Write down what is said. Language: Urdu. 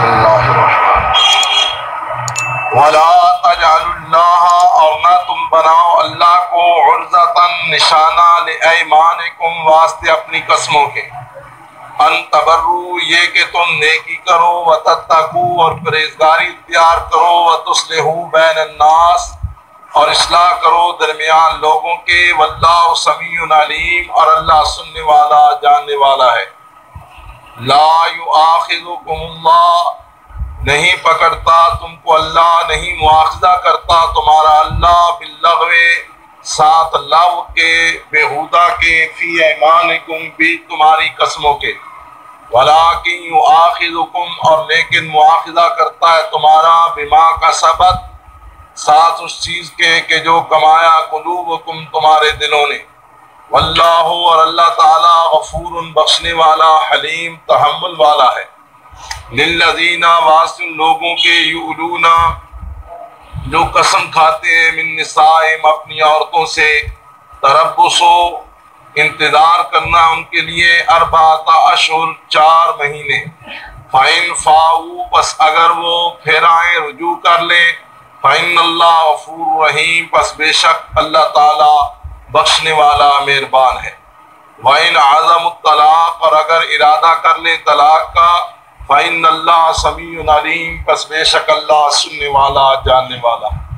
بسم اللہ الرحمن وَلَا تَجْعَلُوا اللَّهَ، اور نہ تم بناؤ اللہ کو عُرْضَةً نشانہ لِأَيْمَانِكُمْ واسطے اپنی قسموں کے، ان تبروا یہ کہ تم نیکی کرو، وتتقوا اور پرہیزگاری اختیار کرو، وتصلحوا بین الناس اور اصلاح کرو درمیان لوگوں کے، واللہ سمیع علیم اور اللہ سننے والا جاننے والا ہے۔ لا یؤاخذکم اللہ، نہیں پکڑتا تم کو اللہ، نہیں مواخذہ کرتا تمہارا اللہ، باللغو ساتھ لغو کے، بےہودہ کے، فی ایمانکم بھی تمہاری قسموں کے، ولیکن یؤاخذکم اور لیکن مواخذہ کرتا ہے تمہارا، بما کسبت ساتھ اس چیز کے کہ جو کمایا، قلوبکم تمہارے دلوں نے، واللہ اور اللہ تعالی غفور بخشنے والا، حلیم تحمل والا ہے۔ للذین واسطے لوگوں کے، یؤلون جو قسم کھاتے ہیں، من نسائہم اپنی عورتوں سے، تربص انتظار کرنا ان کے لیے، اربعۃ اشہر 4 مہینے، فإن فاؤوا پس اگر وہ پھر آئیں رجوع کر لیں، فإن اللہ غفور رحیم پس بے شک اللہ تعالی بخشنے والا مہربان ہے۔ وَإِنْ عَزَمُوا الطَّلَاقَ اور اگر ارادہ کر لیں طلاق کا، فإن اللہ سمیع علیم پس بے شک اللہ سننے والا جاننے والا ہے۔